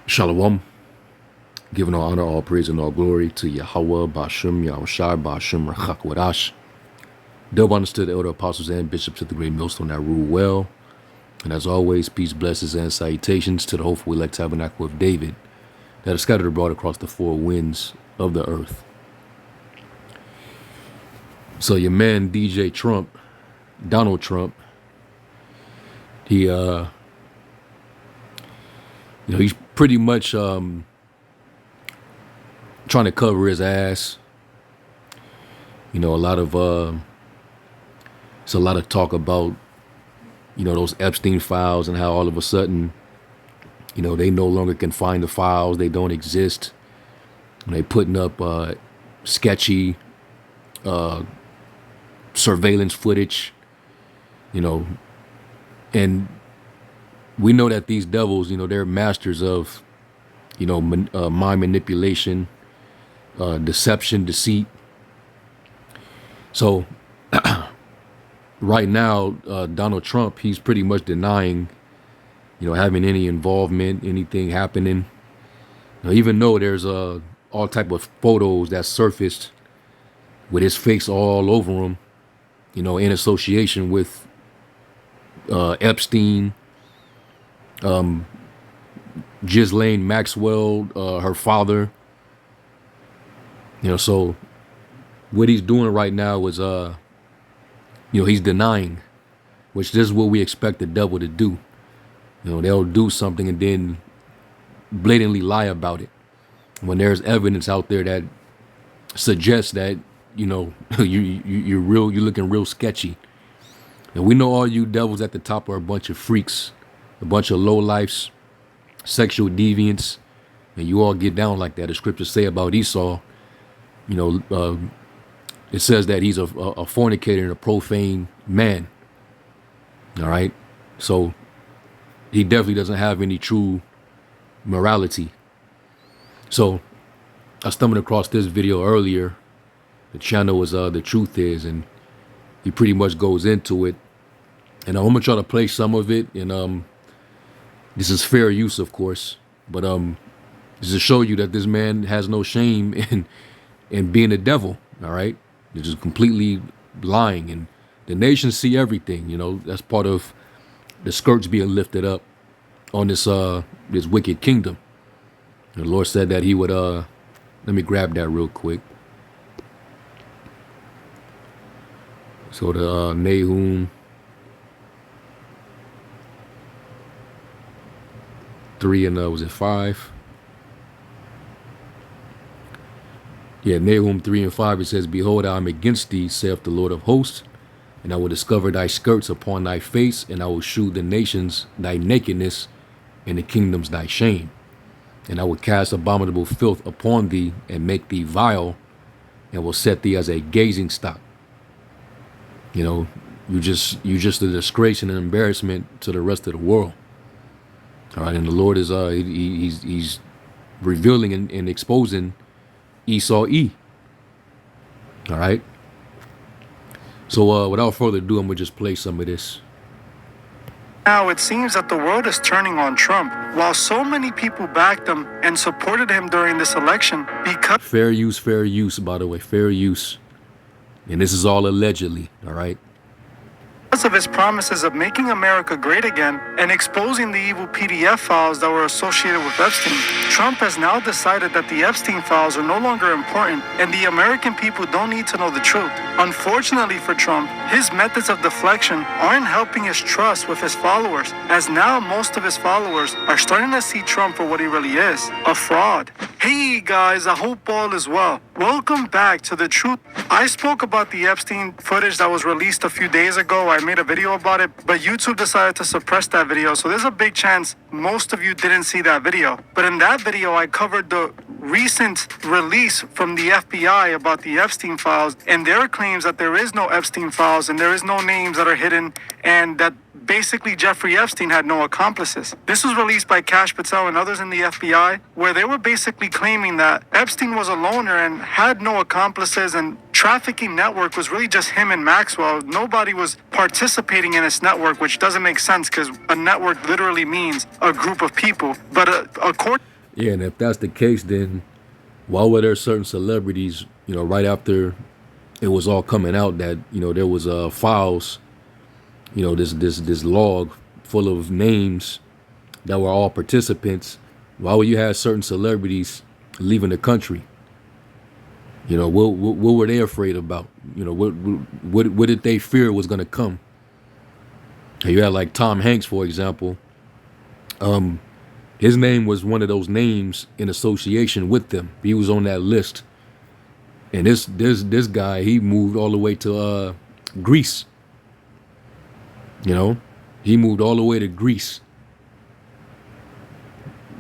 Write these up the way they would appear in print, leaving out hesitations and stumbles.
Shalom, giving all honor, all praise, and all glory to Yahweh, Ba'ashem, Yahushai, Ba'ashem, Rachak, Wadash. Double understood the elder apostles and bishops of the great millstone that rule well. And as always, peace, blessings, and salutations to the hopeful elect tabernacle of David that are scattered abroad across the four winds of the earth. So your man, DJ Trump, Donald Trump, he's pretty much trying to cover his ass. You know, it's a lot of talk about, those Epstein files and how all of a sudden, they no longer can find the files. They don't exist. And they putting up sketchy surveillance footage, and we know that these devils, they're masters of, mind manipulation, deception, deceit. So right now, Donald Trump, he's pretty much denying, having any involvement, anything happening. Even though there's all type of photos that surfaced with his face all over him, in association with Epstein, Ghislaine Maxwell, her father. So what he's doing right now is, he's denying, which this is what we expect the devil to do. They'll do something and then blatantly lie about it when there's evidence out there that suggests that, you're looking real sketchy. And we know all you devils at the top are a bunch of freaks, a bunch of lowlifes, sexual deviants, and you all get down like that. The scriptures say about Esau, it says that he's a fornicator and a profane man. All right. So he definitely doesn't have any true morality. So I stumbled across this video earlier. The channel was The Truth Is, and he pretty much goes into it. And I'm gonna try to play some of it, and this is fair use, of course, but just to show you that this man has no shame in being a devil. All right. They're just completely lying, and the nations see everything. That's part of the skirts being lifted up on this wicked kingdom. And the Lord said that he would let me grab that real quick. So the Nahum 3 and was it 5? Yeah, Nahum 3 and 5, it says, "Behold, I am against thee, saith the Lord of hosts, and I will discover thy skirts upon thy face, and I will shew the nations thy nakedness, and the kingdoms thy shame. And I will cast abominable filth upon thee, and make thee vile, and will set thee as a gazing stock." You just a disgrace and an embarrassment to the rest of the world. All right, and the Lord is he's revealing and exposing Esau E. All right. So without further ado, I'm gonna just play some of this. Now it seems that the world is turning on Trump, while so many people backed him and supported him during this election because fair use, by the way, fair use. And this is all allegedly, all right? of his promises of making America great again and exposing the evil PDF files that were associated with Epstein. Trump has now decided that the Epstein files are no longer important and the American people don't need to know the truth. Unfortunately for Trump, his methods of deflection aren't helping his trust with his followers, as now most of his followers are starting to see Trump for what he really is, a fraud. Hey guys, I hope all is well. Welcome back to The Truth. I spoke about the Epstein footage that was released a few days ago. I made a video about it, but YouTube decided to suppress that video, so there's a big chance most of you didn't see that video. But in that video, I covered the recent release from the FBI about the Epstein files and their claims that there is no Epstein files and there is no names that are hidden, and that basically Jeffrey Epstein had no accomplices. This was released by Kash Patel and others in the FBI, where they were basically claiming that Epstein was a loner and had no accomplices, and trafficking network was really just him and Maxwell. Nobody was participating in this network, which doesn't make sense because a network literally means a group of people. But according Yeah, and if that's the case, then why were there certain celebrities, right after it was all coming out that there was files, this log full of names that were all participants. Why would you have certain celebrities leaving the country? What were they afraid about? What did they fear was going to come? You had like Tom Hanks, for example. His name was one of those names in association with them. He was on that list. And this guy, he moved all the way to Greece. He moved all the way to Greece.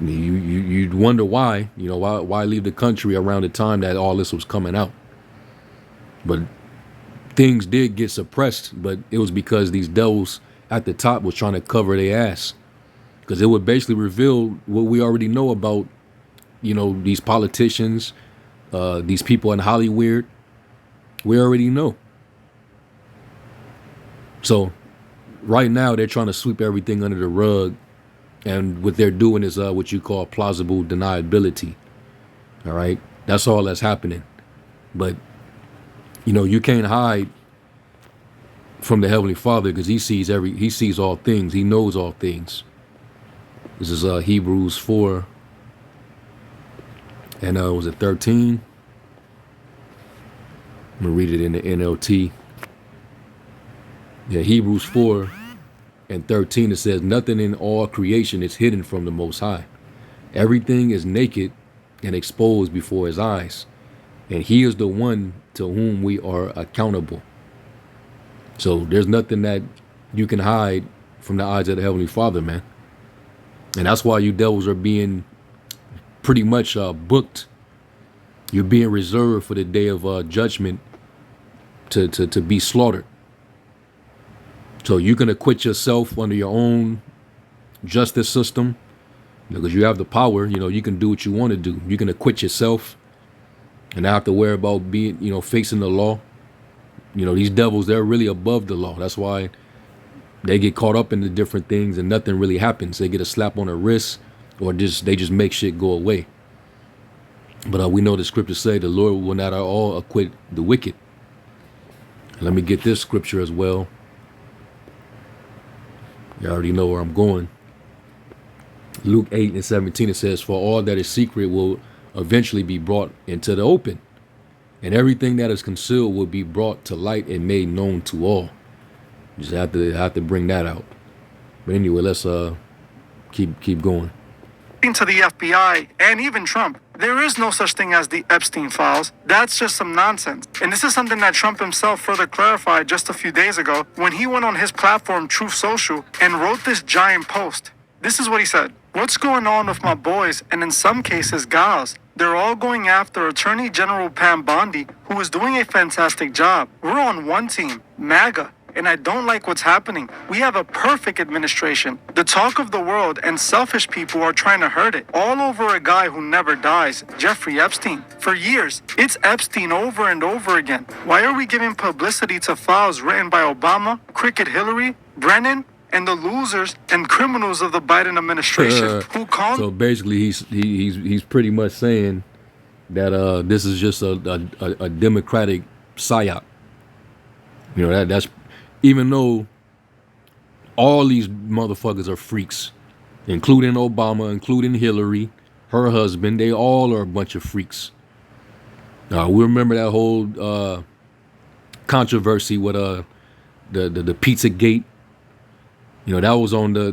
You'd wonder why. Why leave the country around the time that all this was coming out? But things did get suppressed, but it was because these devils at the top was trying to cover their ass, because it would basically reveal what we already know about, these politicians, these people in Hollywood. We already know. So right now they're trying to sweep everything under the rug, and what they're doing is what you call plausible deniability. All right, that's all that's happening. But you can't hide from the Heavenly Father, because he sees all things. He knows all things. This is Hebrews 4 and was it 13? I'm gonna read it in the NLT. Yeah, Hebrews 4 and 13, it says, nothing in all creation is hidden from the Most High. Everything is naked and exposed before his eyes, and he is the one to whom we are accountable. So there's nothing that you can hide from the eyes of the Heavenly Father, man. And that's why you devils are being pretty much booked. You're being reserved for the day of judgment to be slaughtered. So you can acquit yourself under your own justice system, because you have the power. You can do what you want to do. You can acquit yourself and not have to worry about being, facing the law. These devils, they're really above the law. That's why they get caught up in the different things and nothing really happens. They get a slap on the wrist, or they just make shit go away. But we know the scriptures say the Lord will not at all acquit the wicked. Let me get this scripture as well. You already know where I'm going. Luke 8 and 17, it says, for all that is secret will eventually be brought into the open, and everything that is concealed will be brought to light and made known to all. Just have to bring that out. But anyway, let's keep going. To the FBI and even Trump, there is no such thing as the Epstein files. That's just some nonsense. And this is something that Trump himself further clarified just a few days ago when he went on his platform Truth Social and wrote this giant post. This is what he said. What's going on with my boys, and in some cases gals? They're all going after Attorney General Pam Bondi, who is doing a fantastic job. We're on one team, MAGA. And I don't like what's happening. We have a perfect administration. The talk of the world and selfish people are trying to hurt it. All over a guy who never dies, Jeffrey Epstein. For years, it's Epstein over and over again. Why are we giving publicity to files written by Obama, Cricket Hillary, Brennan, and the losers and criminals of the Biden administration who call? So basically, he's pretty much saying that this is just a Democratic psyop. That's, even though all these motherfuckers are freaks, including Obama, including Hillary, her husband, they all are a bunch of freaks. We remember that whole controversy with the Pizzagate. That was on the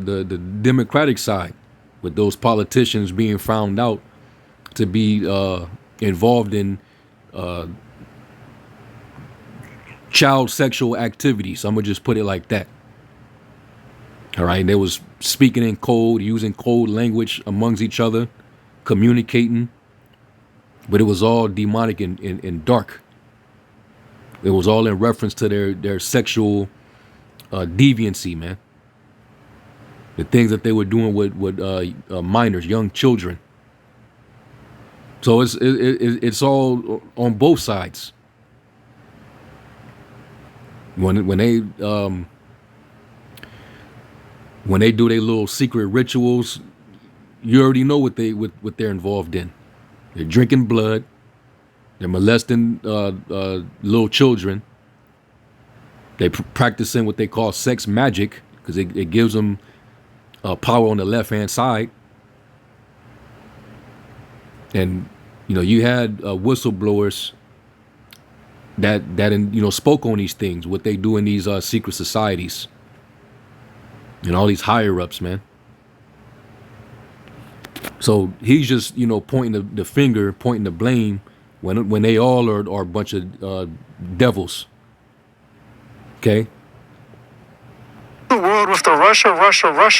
Democratic side, with those politicians being found out to be involved in child sexual activities. I'm gonna just put it like that. All right, they was speaking in code, using code language amongst each other, communicating, but it was all demonic and dark. It was all in reference to their sexual deviancy, man. The things that they were doing with minors, young children. So it's all on both sides. When they do their little secret rituals, you already know what they're involved in. They're drinking blood. They're molesting little children. They practicing what they call sex magic because it gives them power on the left hand side. And you had whistleblowers that spoke on these things, what they do in these secret societies, and all these higher ups, man. So he's just pointing the finger, pointing the blame when they all are a bunch of devils. Okay. The world with the Russia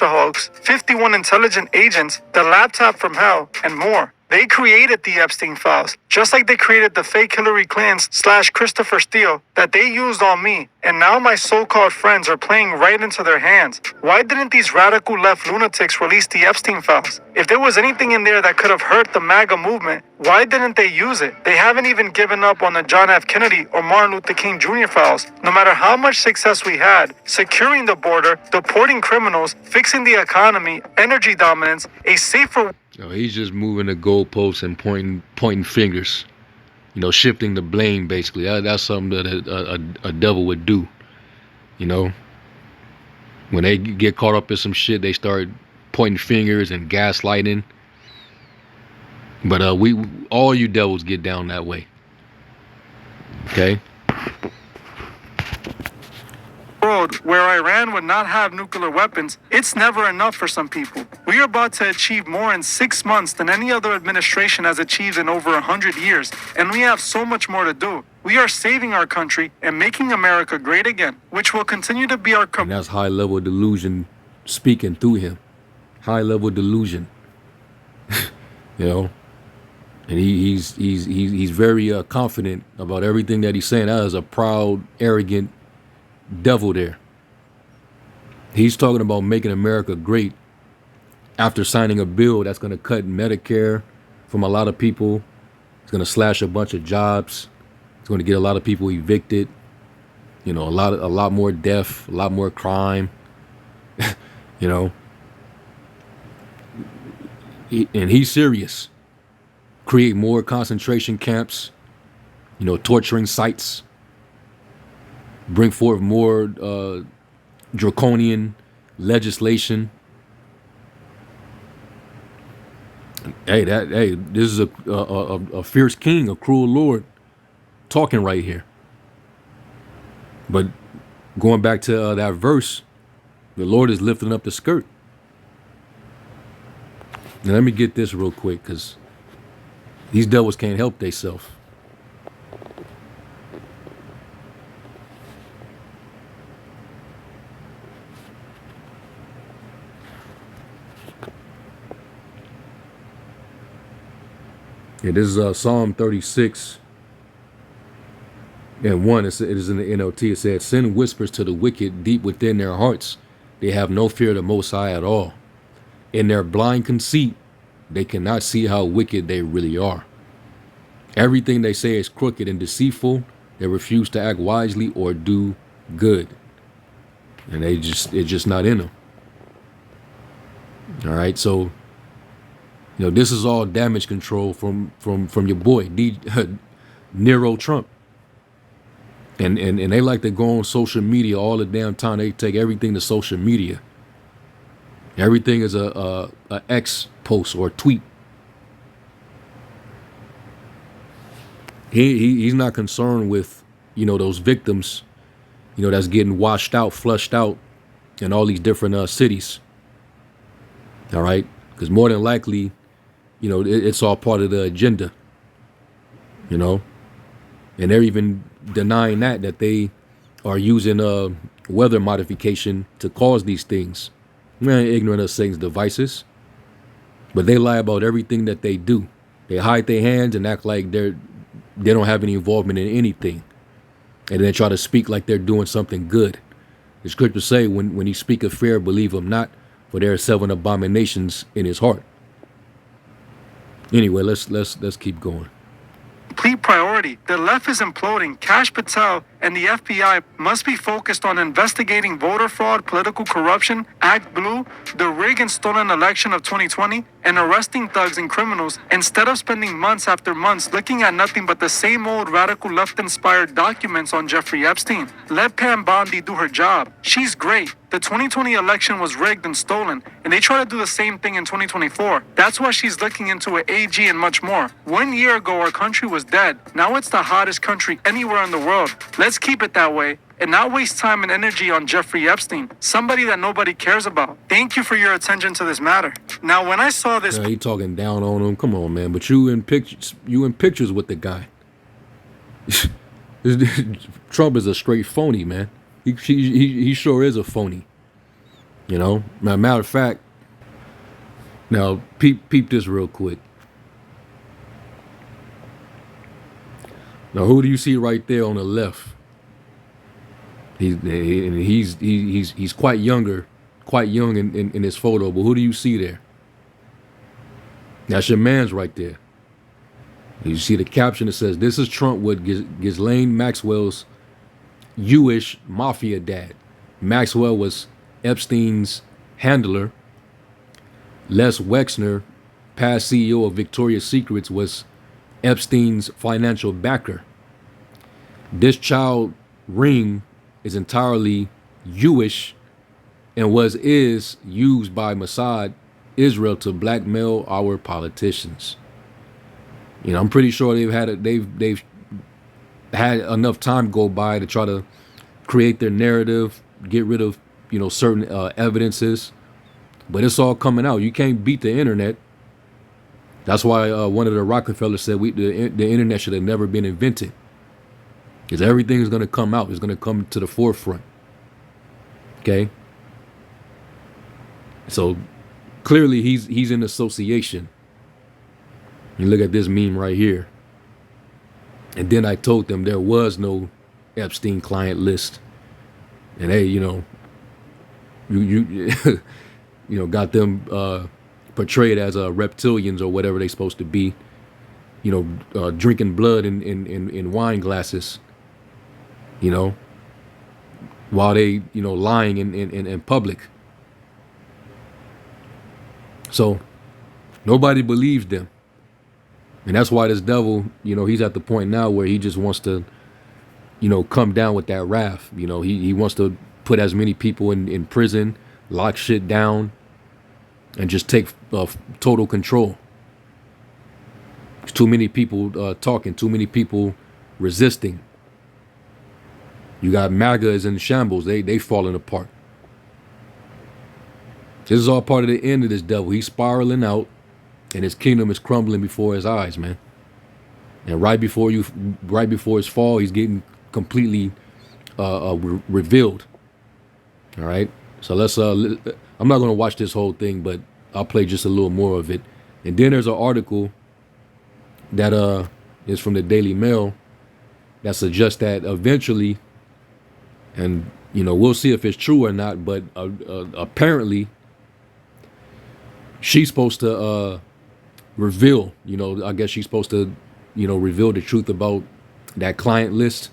hoax, 51 intelligent agents, the laptop from hell, and more. They created the Epstein files, just like they created the fake Hillary Clinton / Christopher Steele that they used on me. And now my so-called friends are playing right into their hands. Why didn't these radical left lunatics release the Epstein files? If there was anything in there that could have hurt the MAGA movement, why didn't they use it? They haven't even given up on the John F. Kennedy or Martin Luther King Jr. files. No matter how much success we had, securing the border, deporting criminals, fixing the economy, energy dominance, a safer... He's just moving the goalposts and pointing fingers, shifting the blame. Basically, that's something that a devil would do. When they get caught up in some shit, they start pointing fingers and gaslighting. But all you devils get down that way. Okay. World where Iran would not have nuclear weapons, it's never enough for some people. We are about to achieve more in 6 months than any other administration has achieved in over 100 years, and we have so much more to do. We are saving our country and making America great again, which will continue to be our... And that's high-level delusion speaking through him. High-level delusion. And he's very confident about everything that he's saying. That is a proud, arrogant devil there. He's talking about making America great after signing a bill that's going to cut Medicare from a lot of people. It's going to slash a bunch of jobs. It's going to get a lot of people evicted. A lot more death, a lot more crime. And he's serious. Create more concentration camps, torturing sites. Bring forth more draconian legislation. Hey, this is a fierce king, a cruel lord, talking right here. But going back to that verse, the Lord is lifting up the skirt. Now let me get this real quick, because these devils can't help themselves. This is Psalm 36 and 1. It is in the NLT. It said, "Sin whispers to the wicked deep within their hearts. They have no fear of the Most High at all. In their blind conceit, they cannot see how wicked they really are. Everything they say is crooked and deceitful. They refuse to act wisely or do good." And it's just not in them. All right, so this is all damage control from your boy Nero Trump. And they like to go on social media all the damn time. They take everything to social media. Everything is a X post or tweet. He's not concerned with those victims that's getting washed out, flushed out in all these different cities. All right, because more than likely, it's all part of the agenda. And they're even denying that they are using weather modification to cause these things. Man, ignorant of Satan's devices, but they lie about everything that they do. They hide their hands and act like they don't have any involvement in anything, and then try to speak like they're doing something good. The scriptures say, when he speaketh fair, believe him not, for there are 7 abominations in his heart. Anyway, let's keep going. Complete priority. The left is imploding. Kash Patel and the FBI must be focused on investigating voter fraud, political corruption, Act Blue, the rig and stolen election of 2020, and arresting thugs and criminals instead of spending months after months looking at nothing but the same old radical left-inspired documents on Jeffrey Epstein. Let Pam Bondi do her job. She's great. The 2020 election was rigged and stolen, and they try to do the same thing in 2024. That's why she's looking into it, AG and much more. 1 year ago, our country was dead. Now it's the hottest country anywhere in the world. Let's keep it that way and not waste time and energy on Jeffrey Epstein, somebody that nobody cares about. Thank you for your attention to this matter. Now, when I saw this... He talking down on him. Come on, man. But you in pictures with the guy. Trump is a straight phony, man. He sure is a phony. You know? Matter of fact, now peep this real quick. Now, who do you see right there on the left? He's quite young in this photo, but who do you see there? That's your man's right there. You see the caption that says, "This is Trump with Ghislaine Maxwell's Jewish mafia dad." Maxwell was Epstein's handler. Les Wexner, past CEO of Victoria's Secrets, was Epstein's financial backer. This child ring is entirely Jewish and is used by Mossad Israel to blackmail our politicians. You know, I'm pretty sure they've had enough time go by to try to create their narrative, get rid of, you know, certain evidences, but it's all coming out. You can't beat the internet. That's why one of the Rockefellers said the internet should have never been invented, because everything is going to come out. It's going to come to the forefront. Okay. So clearly he's in association. You look at this meme right here. And then I told them there was no Epstein client list. And hey, you know, you you know, got them portrayed as reptilians or whatever they're supposed to be. You know, drinking blood in wine glasses. You know, while they, you know, lying in public. So nobody believes them. And that's why this devil, you know, he's at the point now where he just wants to, you know, come down with that wrath. You know, he wants to put as many people in prison, lock shit down, and just take total control. There's too many people talking, too many people resisting. You got MAGA is in shambles. They falling apart. This is all part of the end of this devil. He's spiraling out, and his kingdom is crumbling before his eyes, man. And right before his fall, he's getting completely revealed. All right. So let's. I'm not going to watch this whole thing, but I'll play just a little more of it. And then there's an article that is from the Daily Mail that suggests that eventually, and you know, we'll see if it's true or not, but apparently she's supposed to reveal, you know, I guess she's supposed to, you know, reveal the truth about that client list.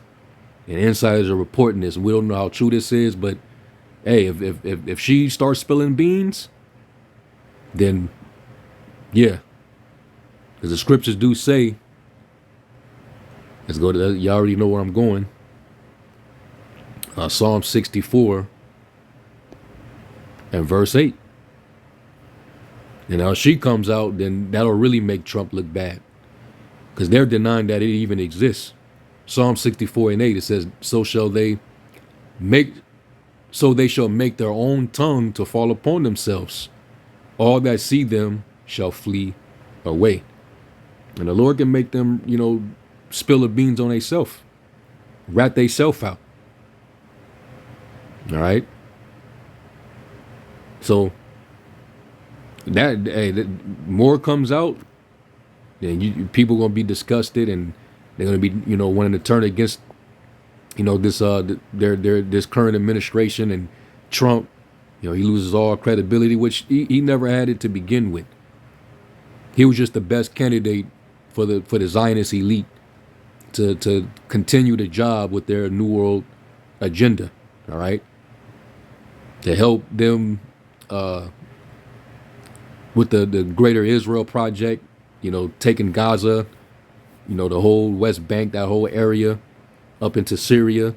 And insiders are reporting this. We don't know how true this is, but hey, if she starts spilling beans, then yeah, because the scriptures do say, let's go to that. You already know where I'm going. Psalm 64 and verse 8. And now if she comes out, then that'll really make Trump look bad, because they're denying that it even exists. Psalm 64 and 8, it says, so they shall make their own tongue to fall upon themselves. All that see them shall flee away. And the Lord can make them, you know, spill the beans on themselves, rat themselves out. All right. So that more comes out, then people gonna be disgusted, and they're gonna be, you know, wanting to turn against, you know, this this current administration and Trump. You know, he loses all credibility, which he never had it to begin with. He was just the best candidate for the Zionist elite to continue the job with their New World agenda. All right, to help them with the Greater Israel Project. Taking Gaza, the whole West Bank, that whole area, up into Syria,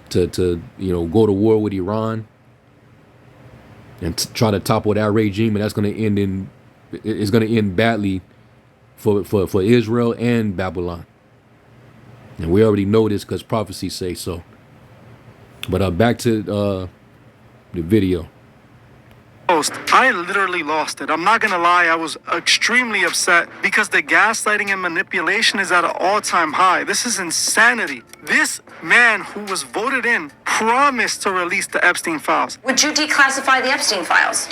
to go to war with Iran and try to topple that regime, and that's going to end in it's going to end badly for Israel and Babylon. And we already know this because prophecies say so. But back to the video. I literally lost it. I'm not gonna lie, I was extremely upset because the gaslighting and manipulation is at an all-time high. This is insanity. This man who was voted in promised to release the Epstein files. Would you declassify the Epstein files?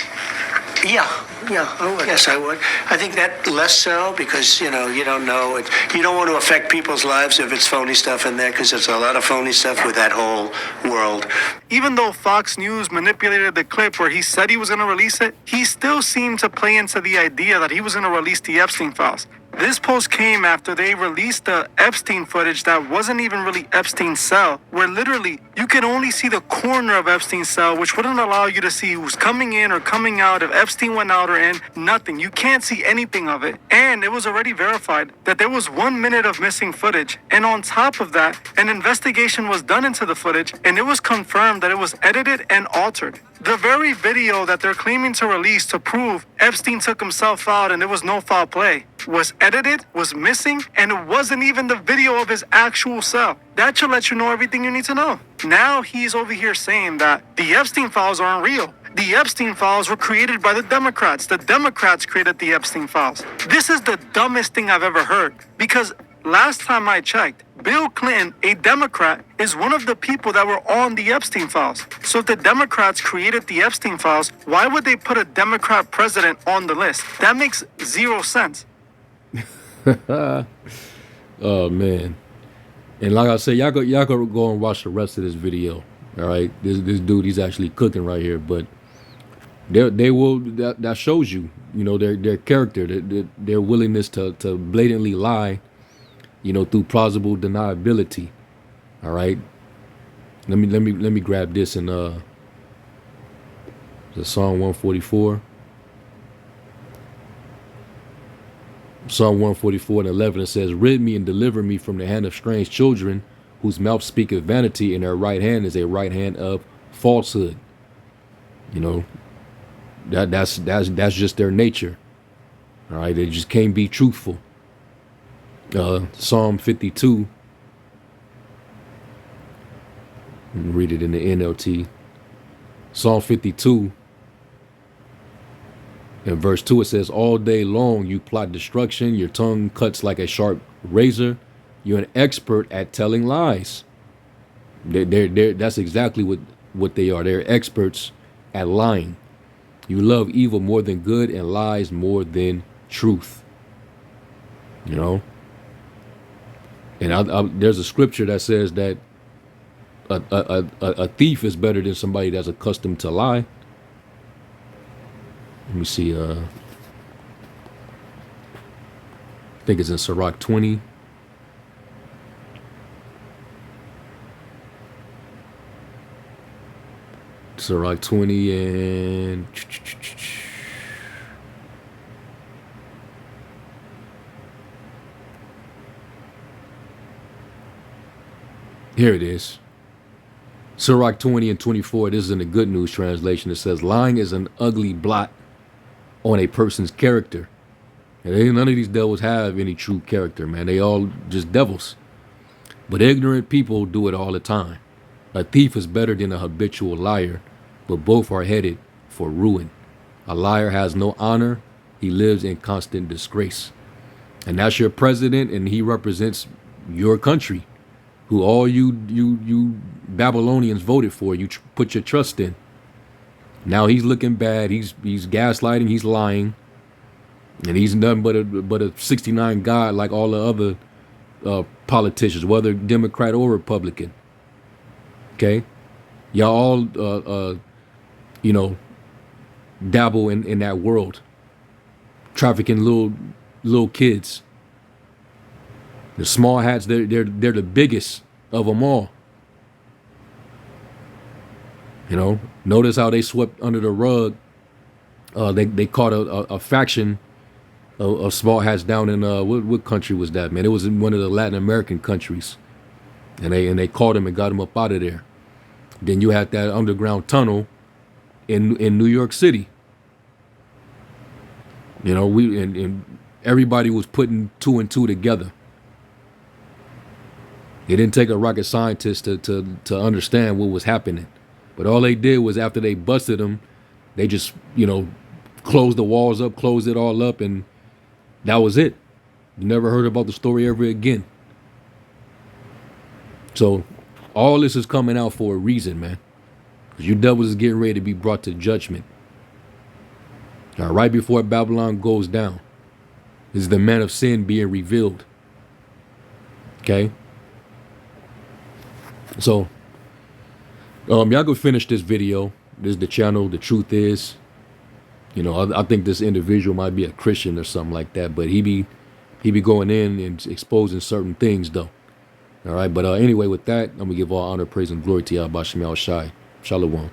Yeah, I would. Yes, I would. I think that less so because, you don't know. You don't want to affect people's lives if it's phony stuff in there because there's a lot of phony stuff with that whole world. Even though Fox News manipulated the clip where he said he was going to release it, he still seemed to play into the idea that he was going to release the Epstein files. This post came after they released the Epstein footage that wasn't even really Epstein's cell, where literally you could only see the corner of Epstein's cell, which wouldn't allow you to see who's coming in or coming out, if Epstein went out or in, nothing. You can't see anything of it. And it was already verified that there was 1 minute of missing footage. And on top of that, an investigation was done into the footage, and it was confirmed that it was edited and altered. The very video that they're claiming to release to prove Epstein took himself out and there was no foul play was edited, was missing, and it wasn't even the video of his actual cell. That should let you know everything you need to know. Now he's over here saying that the Epstein files aren't real. The Epstein files were created by the Democrats. The Democrats created the Epstein files. This is the dumbest thing I've ever heard because last time I checked, Bill Clinton, a Democrat, is one of the people that were on the Epstein files. So if the Democrats created the Epstein files, why would they put a Democrat president on the list? That makes zero sense. Oh man. And like I said, y'all go go and watch the rest of this video. All right, this dude, he's actually cooking right here. But they will that shows you, their character, their willingness to blatantly lie, through plausible deniability. All right. Let me grab this in the Psalm 144. Psalm 144:11, it says, "Rid me and deliver me from the hand of strange children, whose mouth speaketh vanity, and their right hand is a right hand of falsehood." That's just their nature. All right, they just can't be truthful. Psalm 52. Let me read it in the NLT. Psalm 52. In verse 2, it says, "All day long you plot destruction. Your tongue cuts like a sharp razor. You're an expert at telling lies." That's exactly what they are. They're experts at lying. You love evil more than good and lies more than truth. And there's a scripture that says that a thief is better than somebody that's accustomed to lie. Let me see. I think it's in Sirach 20. Sirach 20 and here it is. Sirach 20 and 24. This is in the Good News translation. It says, "Lying is an ugly blot on a person's character." And none of these devils have any true character, man. They all just devils. But ignorant people do it all the time. A thief is better than a habitual liar, but both are headed for ruin. A liar has no honor. He lives in constant disgrace. And that's your president, and he represents your country, who all you Babylonians voted for. You put your trust in. Now he's looking bad. He's gaslighting. He's lying, and he's nothing but a 69 God like all the other politicians, whether Democrat or Republican. Okay, y'all all dabble in that world, trafficking little kids. The small hats, they're the biggest of them all. You know, notice how they swept under the rug. They caught a faction of small hats down in what country was that, man? It was in one of the Latin American countries, and they caught him and got him up out of there. Then you had that underground tunnel in New York City. You know, and everybody was putting two and two together. It didn't take a rocket scientist to understand what was happening. But all they did was after they busted him, they just, closed the walls up, closed it all up, and that was it. You never heard about the story ever again. So all this is coming out for a reason, man. Because you devils is getting ready to be brought to judgment. Now, right before Babylon goes down, is the man of sin being revealed. Okay? So, y'all go finish this video. This is the channel. The truth is, I think this individual might be a Christian or something like that, but he be going in and exposing certain things, though. All right, but anyway, with that, I'm gonna give all honor, praise, and glory to Yahweh Shem Shai. Shalom.